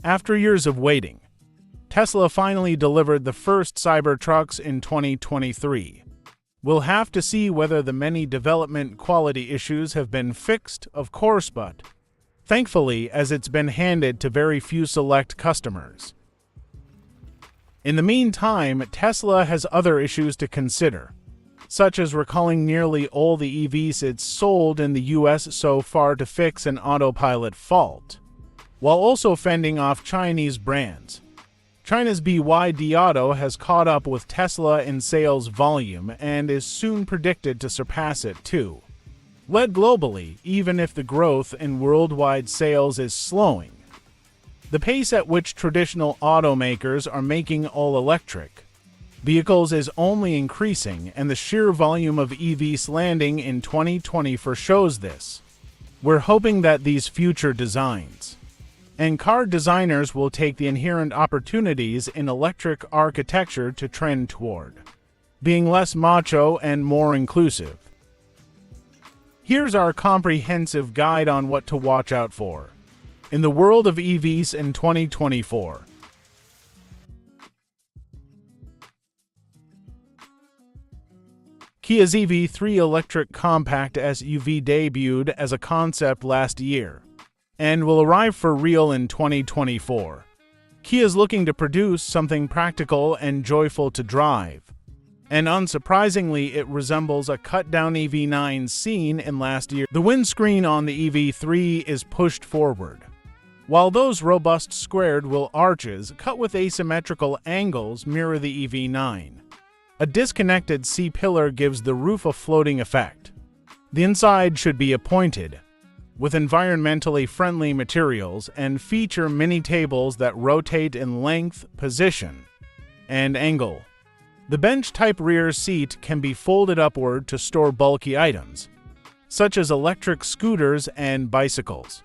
After years of waiting, Tesla finally delivered the first Cybertrucks in 2023. We'll have to see whether the many development quality issues have been fixed, of course, but thankfully, as it's been handed to very few select customers. In the meantime, Tesla has other issues to consider, such as recalling nearly all the EVs it's sold in the US so far to fix an autopilot fault, while also fending off Chinese brands. China's BYD Auto has caught up with Tesla in sales volume and is soon predicted to surpass it too. Led globally, even if the growth in worldwide sales is slowing, the pace at which traditional automakers are making all-electric vehicles is only increasing, and the sheer volume of EVs landing in 2020 shows this. We're hoping that these future designs and car designers will take the inherent opportunities in electric architecture to trend toward being less macho and more inclusive. Here's our comprehensive guide on what to watch out for in the world of EVs in 2024. Kia's EV3 electric compact SUV debuted as a concept last year and will arrive for real in 2024. Kia is looking to produce something practical and joyful to drive, and unsurprisingly, it resembles a cut-down EV9 seen in last year. The windscreen on the EV3 is pushed forward, while those robust squared wheel arches cut with asymmetrical angles mirror the EV9. A disconnected C-pillar gives the roof a floating effect. The inside should be appointed, with environmentally friendly materials, and feature mini tables that rotate in length, position, and angle. The bench-type rear seat can be folded upward to store bulky items, such as electric scooters and bicycles.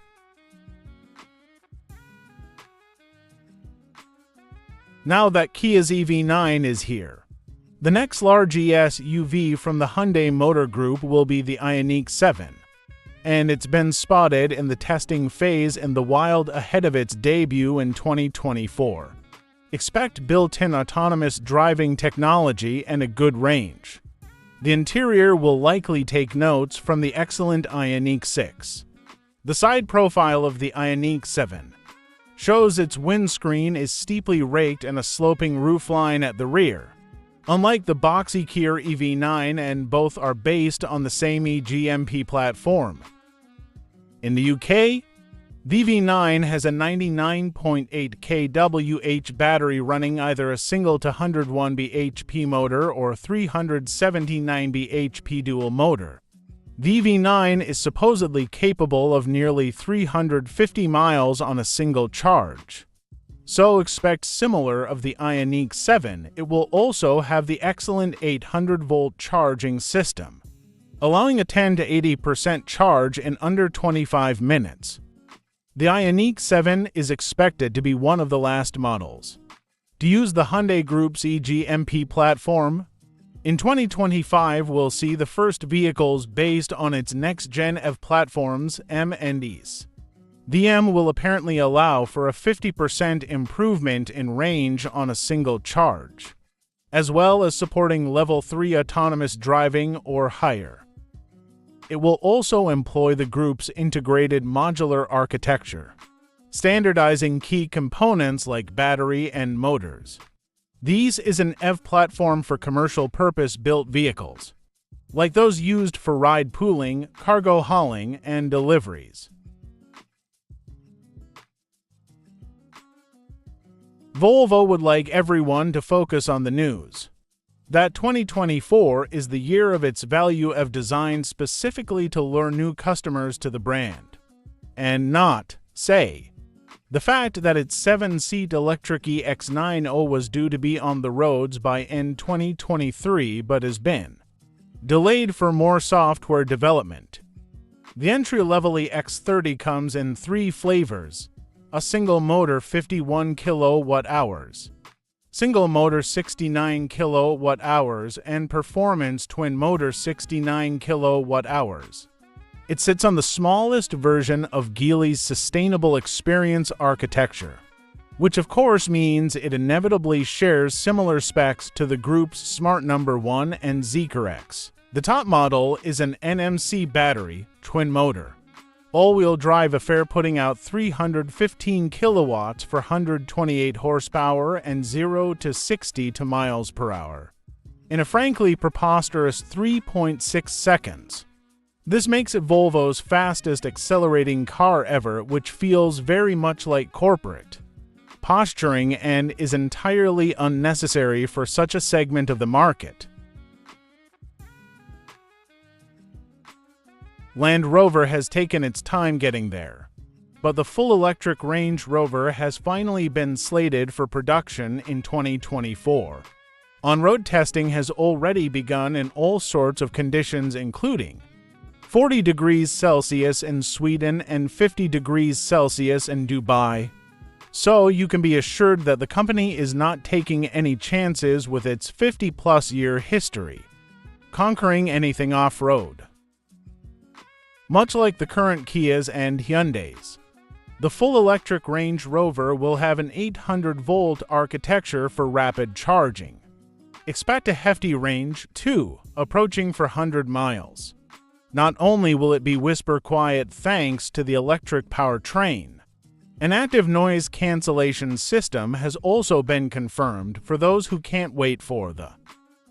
Now that Kia's EV9 is here, the next large SUV from the Hyundai Motor Group will be the Ioniq 7. And it's been spotted in the testing phase in the wild ahead of its debut in 2024. Expect built-in autonomous driving technology and a good range. The interior will likely take notes from the excellent Ioniq 6. The side profile of the Ioniq 7 shows its windscreen is steeply raked and a sloping roofline at the rear, unlike the boxy Kia EV9, and both are based on the same eGMP platform. In the UK, the EV9 has a 99.8 kWh battery running either a single to 101 bhp motor or 379 bhp dual motor. The EV9 is supposedly capable of nearly 350 miles on a single charge. So expect similar of the Ioniq 7. It will also have the excellent 800-volt charging system, allowing a 10 to 80% charge in under 25 minutes. The Ioniq 7 is expected to be one of the last models to use the Hyundai Group's eGMP platform. In 2025, we'll see the first vehicles based on its next-gen EV platforms, M and Es. The M will apparently allow for a 50% improvement in range on a single charge, as well as supporting Level 3 autonomous driving or higher. It will also employ the group's integrated modular architecture, standardizing key components like battery and motors. These is an EV platform for commercial purpose-built vehicles, like those used for ride-pooling, cargo hauling, and deliveries. Volvo would like everyone to focus on the news that 2024 is the year of its value EV design specifically to lure new customers to the brand, and not, say, the fact that its 7-seat electric EX90 was due to be on the roads by end 2023 but has been delayed for more software development. The entry-level EX30 comes in 3 flavors: a single motor 51 kWh, single motor 69 kWh, and performance twin motor 69 kWh. It sits on the smallest version of Geely's Sustainable Experience architecture. which of course means it inevitably shares similar specs to the group's Smart Number 1 and Zeekr X. The top model is an NMC battery, twin motor, all-wheel drive affair putting out 315 kilowatts for 128 horsepower and 0 to 60 miles per hour, in a frankly preposterous 3.6 seconds. This makes it Volvo's fastest accelerating car ever, which feels very much like corporate posturing and is entirely unnecessary for such a segment of the market. Land Rover has taken its time getting there, but the full electric Range Rover has finally been slated for production in 2024. On-road testing has already begun in all sorts of conditions, including 40 degrees Celsius in Sweden and 50 degrees Celsius in Dubai. So you can be assured that the company is not taking any chances with its 50-plus year history, conquering anything off-road. Much like the current Kias and Hyundais, the full electric Range Rover will have an 800-volt architecture for rapid charging. Expect a hefty range, too, approaching for 100 miles. Not only will it be whisper quiet thanks to the electric powertrain, an active noise cancellation system has also been confirmed for those who can't wait for the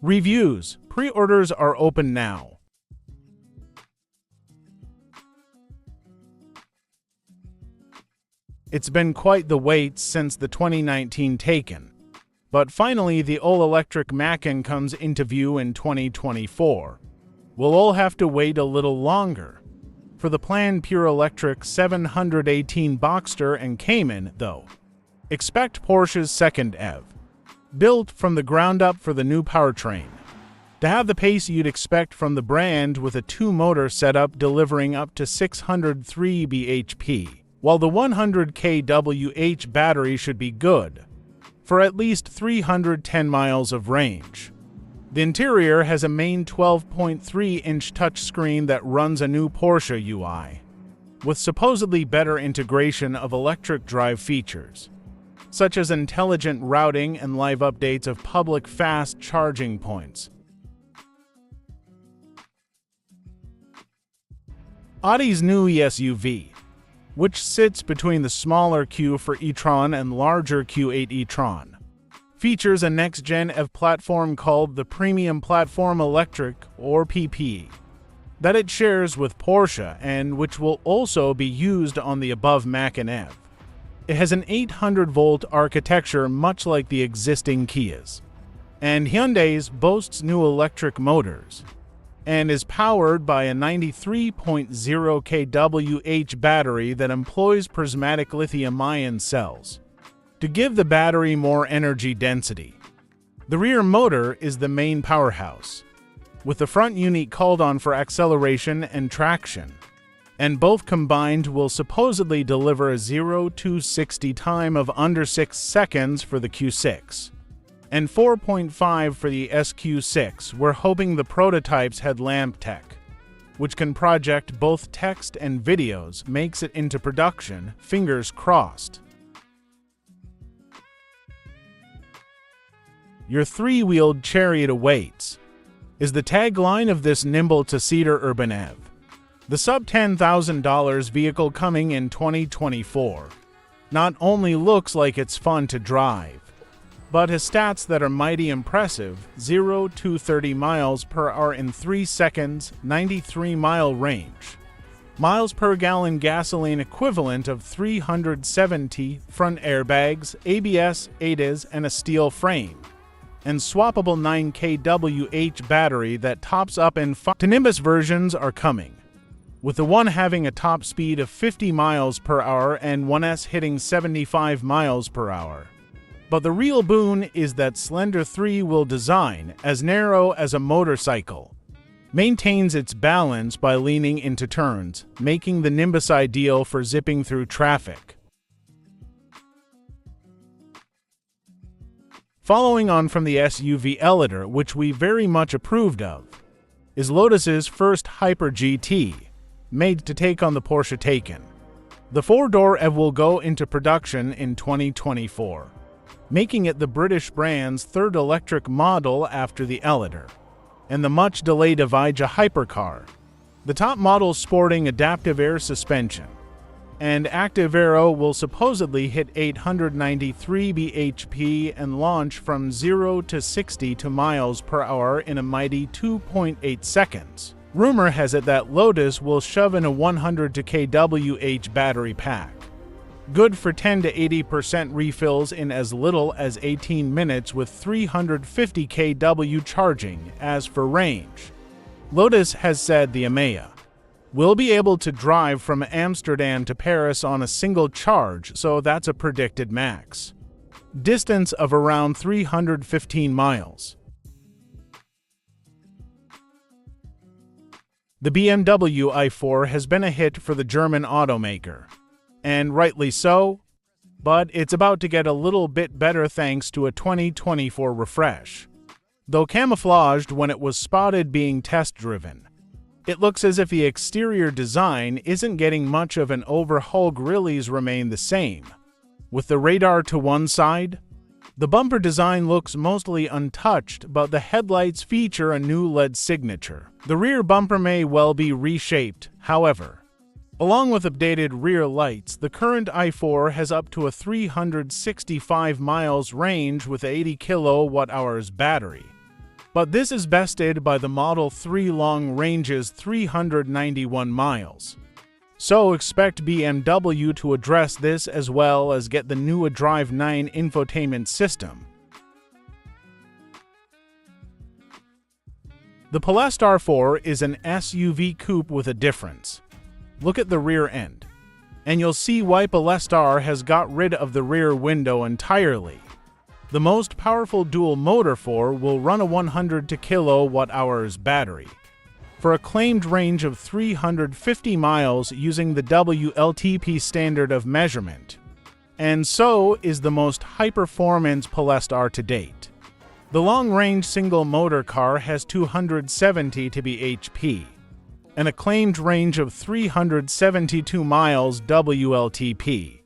reviews. Pre-orders are open now. It's been quite the wait since the 2019 Taycan, but finally the all-electric Macan comes into view in 2024. We'll all have to wait a little longer for the planned pure electric 718 Boxster and Cayman, though. Expect Porsche's second EV, built from the ground up for the new powertrain, to have the pace you'd expect from the brand, with a two-motor setup delivering up to 603 bhp, while the 100 kWh battery should be good for at least 310 miles of range. The interior has a main 12.3-inch touchscreen that runs a new Porsche UI, with supposedly better integration of electric drive features, such as intelligent routing and live updates of public fast charging points. Audi's new SUV, which sits between the smaller Q4 e-tron and larger Q8 e-tron, features a next-gen EV platform called the Premium Platform Electric, or PP, that it shares with Porsche and which will also be used on the above Macan EV. It has an 800-volt architecture much like the existing Kias, and Hyundai's boasts new electric motors, and is powered by a 93.0 kWh battery that employs prismatic lithium-ion cells to give the battery more energy density. The rear motor is the main powerhouse, with the front unit called on for acceleration and traction, and both combined will supposedly deliver a 0 to 60 time of under 6 seconds for the Q6, and 4.5 for the SQ6. We're hoping the prototype's headlamp tech, which can project both text and videos, makes it into production. Fingers crossed. Your three-wheeled chariot awaits, is the tagline of this nimble two-seater urban EV. The sub-$10,000 vehicle coming in 2024 not only looks like it's fun to drive, but has stats that are mighty impressive: 0 to 30 miles per hour in 3 seconds, 93-mile range, miles per gallon gasoline equivalent of 370, front airbags, ABS, ADAS, and a steel frame, and swappable 9 kWh battery that tops up in 5. The Nimbus versions are coming, with the one having a top speed of 50 miles per hour and 1S hitting 75 miles per hour. But the real boon is that Slender 3 will design as narrow as a motorcycle, maintains its balance by leaning into turns, making the Nimbus ideal for zipping through traffic. Following on from the SUV Eletre, which we very much approved of, is Lotus's first Hyper GT, made to take on the Porsche Taycan. The four-door EV will go into production in 2024, making it the British brand's third electric model after the Eliter and the much-delayed Evija hypercar. The top model sporting adaptive air suspension and active aero will supposedly hit 893 bhp and launch from 0 to 60 miles per hour in a mighty 2.8 seconds. Rumor has it that Lotus will shove in a 100 kWh battery pack, good for 10 to 80% refills in as little as 18 minutes with 350 kW charging. As for range, Lotus has said the EMEA will be able to drive from Amsterdam to Paris on a single charge, so that's a predicted max distance of around 315 miles. The BMW i4 has been a hit for the German automaker, and rightly so, but it's about to get a little bit better thanks to a 2024 refresh. Though camouflaged when it was spotted being test-driven, it looks as if the exterior design isn't getting much of an overhaul. Grilles remain the same, with the radar to one side. The bumper design looks mostly untouched, but the headlights feature a new LED signature. The rear bumper may well be reshaped, however. Along with updated rear lights, the current i4 has up to a 365 miles range with 80 kWh battery. But this is bested by the Model 3 long range's 391 miles. So expect BMW to address this as well as get the new iDrive 9 infotainment system. The Polestar 4 is an SUV coupe with a difference. Look at the rear end, and you'll see why Polestar has got rid of the rear window entirely. The most powerful dual-motor 4 will run a 100 kWh battery for a claimed range of 350 miles using the WLTP standard of measurement, and so is the most high-performance Polestar to date. The long-range single-motor car has 270 bhp and a claimed range of 372 miles WLTP.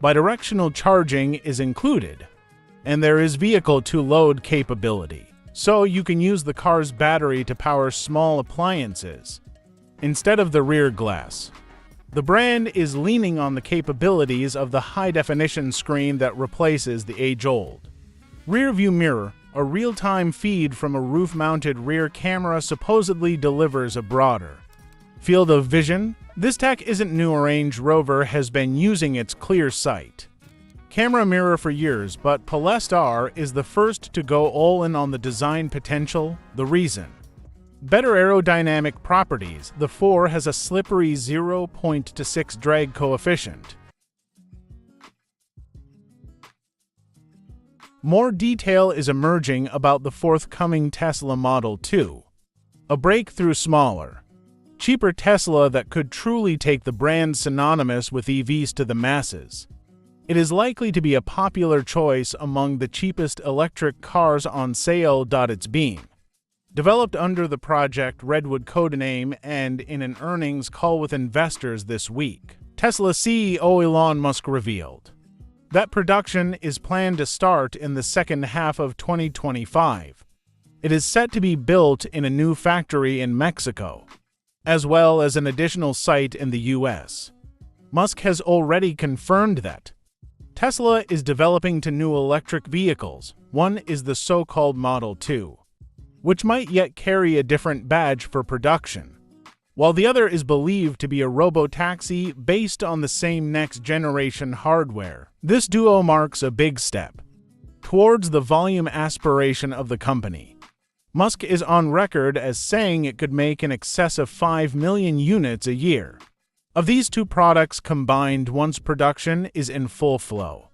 Bidirectional charging is included, and there is vehicle-to-load capability, so you can use the car's battery to power small appliances instead of the rear glass. The brand is leaning on the capabilities of the high-definition screen that replaces the age-old rear-view mirror. A real-time feed from a roof-mounted rear camera supposedly delivers a broader field of vision. This tech isn't new. Range Rover has been using its clear sight camera mirror for years, but Polestar is the first to go all in on the design potential. The reason? Better aerodynamic properties. The 4 has a slippery 0.26 drag coefficient. More detail is emerging about the forthcoming Tesla Model 2, a breakthrough smaller, cheaper Tesla that could truly take the brand synonymous with EVs to the masses. It is likely to be a popular choice among the cheapest electric cars on sale. It's being developed under the Project Redwood codename, and in an earnings call with investors this week, Tesla CEO Elon Musk revealed that production is planned to start in the second half of 2025. It is set to be built in a new factory in Mexico, as well as an additional site in the US. Musk has already confirmed that Tesla is developing two new electric vehicles. One is the so-called Model 2, which might yet carry a different badge for production, while the other is believed to be a robotaxi based on the same next-generation hardware. This duo marks a big step towards the volume aspiration of the company. Musk is on record as saying it could make in excess of 5 million units a year of these two products combined once production is in full flow.